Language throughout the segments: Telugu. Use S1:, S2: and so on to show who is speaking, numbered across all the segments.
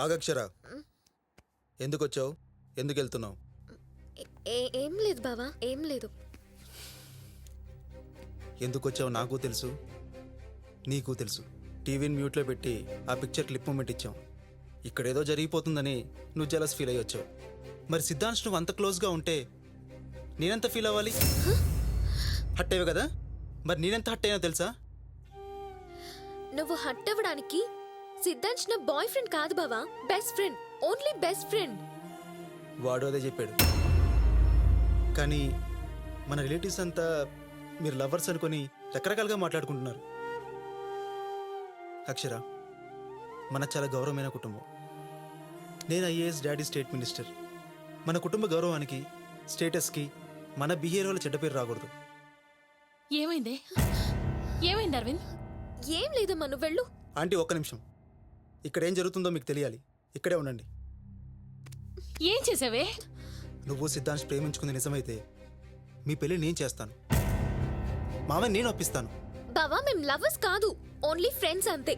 S1: ఆగక్షరా, ఎందుకు వచ్చావు? ఎందుకు వెళ్తున్నావు?
S2: ఏం లేదు బావా, ఏం లేదు.
S1: ఎందుకు వచ్చావు నాకు తెలుసు, నీకు తెలుసు. టీవీని మ్యూట్లో పెట్టి ఆ పిక్చర్ క్లిప్ మూమెంట్ ఇచ్చాం. ఇక్కడేదో జరిగిపోతుందని నువ్వు జలస్ ఫీల్ అయ్యి వచ్చావు. మరి సిద్ధాంశ్ నువ్వు అంత క్లోజ్గా ఉంటే నేనెంత ఫీల్ అవ్వాలి? హట్ అయ్యావు కదా, మరి నేనెంత హట్ అయినా తెలుసా?
S2: నువ్వు హట్ అవ్వడానికి సిద్ధాంశ్ నా బాయ్ ఫ్రెండ్ కాదు బావా, best friend, only best friend.
S1: వాడు అదే చెప్పాడు. కానీ మన రిలేటివ్స్ అంతా మీరు లవర్స్ అనుకొని రకరకాలుగా మాట్లాడుకుంటున్నారు. అక్షర, మన చాలా గౌరవమైన కుటుంబం. నేను ఐఏఎస్, డాడీ స్టేట్ మినిస్టర్. మన కుటుంబ గౌరవానికి, స్టేటస్కి మన బిహేవియర్ వల్ల చెడ్డ పేరు రాకూడదు.
S3: ఏమైంది అరవింద్?
S2: ఏం లేదమ్మా, నువ్వు వెళ్ళు.
S1: ఆంటీ, ఒక్క నిమిషం. ఇక్కడ ఏం జరుగుతుందో మీకు తెలియాలి. ఇక్కడే ఉండండి.
S3: ఏం చేసావే?
S1: నువ్వు సిద్ధాంశ్ ప్రేమించుకుంది నిజమైతే మీ పెళ్లి నేను చేస్తాను. మామయ్య నేను ఒప్పిస్తాను.
S2: బావా, మేం లవర్స్ కాదు, ఓన్లీ ఫ్రెండ్స్ అంతే.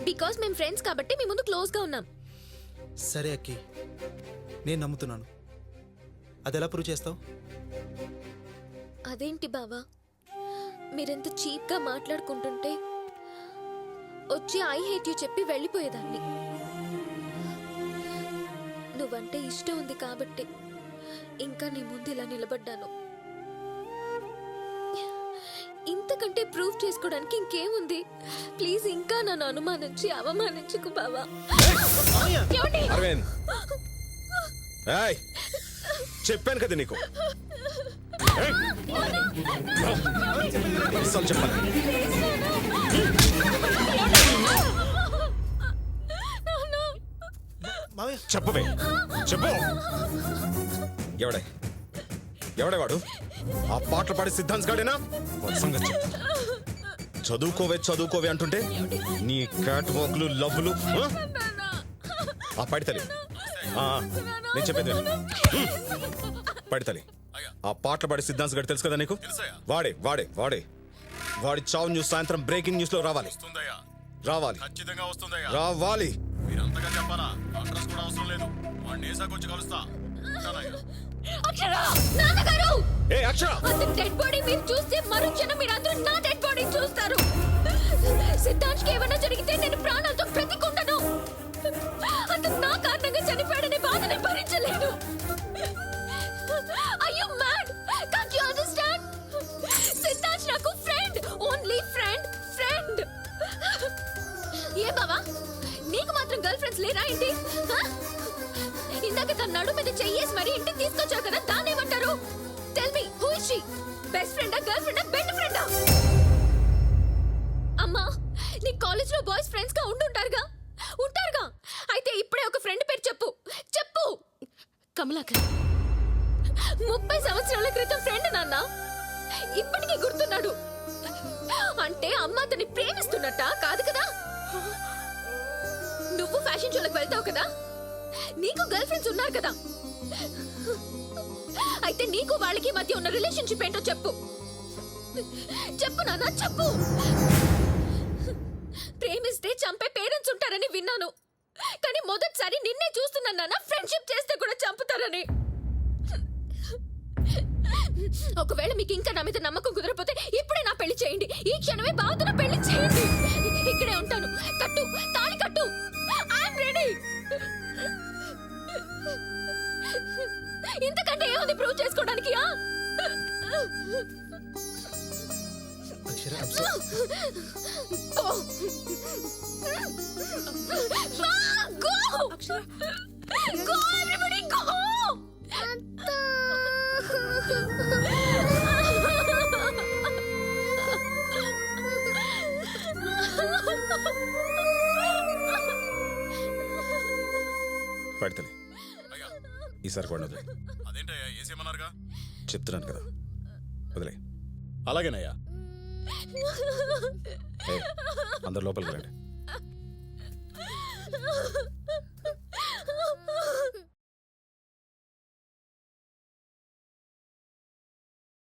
S2: బికాస్ మేం ఫ్రెండ్స్ కాబట్టి మీ ముందు క్లోజ్ గా ఉన్నాం.
S1: సరే అక్కి, నేను నమ్ముతున్నాను. అది ఎలా ప్రూవ్ చేస్తావు?
S2: అదేంటి బావా, మీరెంత చీప్ గా మాట్లాడుకుంటుంటే వచ్చి ఐ హేట్ యూ చెప్పి వెళ్ళిపోయేదాన్ని. నువ్వంటే ఇష్టం ఉంది కాబట్టి ఇంకా నీ ముందు ఇలా నిలబడ్డాను. ఇంతకంటే ప్రూవ్ చేసుకోవడానికి ఇంకేముంది? ప్లీజ్ ఇంకా నన్ను అనుమానించి అవమానించుకు బావా.
S4: అరవింద్, చెప్పాను కదా నీకు. చెప్పవే, చెప్పు. ఎవడే వాడు? ఆ పాటలు పాడే సిద్ధాంత్ గాడేనా? చదువుకోవే అంటుంటే నీ క్యాట్ వాక్లు, లవ్లు. ఆ పడితలి, నేను చెప్పేది పడితలి. ఆ పాటలు పాడే సిద్ధాంత్ గారు తెలుసు కదా నీకు? వాడి చావు న్యూస్ సాయంత్రం బ్రేకింగ్ న్యూస్ లో రావాలి. రావాలి.
S5: మీరంతగా చెప్పారా? అడ్రస్ కూడా అవసరం లేదు. వాడిని ఏసాకొచ్చి కలుస్తా.
S4: ఏ అక్షర,
S2: డెడ్ బాడీ మీరు చూస్తే మరుక్షణం మీరందరూ నా డెడ్ బాడీ చూస్తారు. సిద్ధాంత్ కి ఏమైనా జరిగితే నేను ప్రాణాలతో బ్రతికుండను. అతను నా కారణంగా చనిపోయాడనే బాధని భరించలేను. Are you mad? Can't you understand? Siddhant నాకు ఫ్రెండ్, ఓన్లీ ఫ్రెండ్. ఏ బావా, నీకు మాత్రం గర్ల్ ఫ్రెండ్స్ లేరా ఏంటి? ఇందాక తన నడు మీద చెయ్యేసి మరి ఇంటికి తీసుకొచ్చావు కదా, దాన్ని ఏమంటారు? Tell me, who is she? Best ఫ్రెండా, గర్ల్ ఫ్రెండా, బెస్ట్ ఫ్రెండా? అమ్మా, నీ కాలేజ్ లో బాయ్స్ ఫ్రెండ్స్ గా ఉంటారుగా. అయితే ఇప్పుడే ఒక ఫ్రెండ్ పేరు చెప్పు.
S3: కమలాకర్.
S2: 30 సంవత్సరాల క్రితం ఫ్రెండ్ నాన్న, ఇప్పటికీ గుర్తున్నాడు. అంటే అమ్మ అతన్ని ప్రేమిస్తున్నట్ట కాదు కదా? నువ్వు ఫ్యాషన్ షోలకు వెళ్తావు కదా, నీకు గర్ల్ ఫ్రెండ్స్ ఉన్నారు కదా. అయితే నీకు వాళ్ళకి మధ్య ఉన్న రిలేషన్షిప్ ఏంటో చెప్పు నాన్న, చెప్పు. ప్రేమిస్తే చంపే పేరెంట్స్ ఉంటారని విన్నాను, కానీ మొదటిసారి నిన్నే చూస్తున్నాను నాన్న. ఫ్రెండ్షిప్ చేస్తే కూడా చంపుతారని. ఒకవేళ మీకు ఇంకా నా మీద నమ్మకం కుదరపోతే ఇప్పుడే నా పెళ్లి చేయండి. ఈ క్షణమే బావతో పెళ్లి చేయండి. ఇక్కడే ఉంటాను. కట్టు, తాళి కట్టు. I'm ready. ఇంతకంటే ఏముంది ప్రూవ్ చేసుకోవడానికి? Go, everybody, go.
S4: పడితలే, ఈసారి కూడా వదిలే.
S5: అదేంటయ్యా, ఏసేమన్నారుగా?
S4: చెప్తున్నాను కదా, వదిలే.
S5: అలాగేనయ్యా.
S4: అందరు లోపలికి రండి.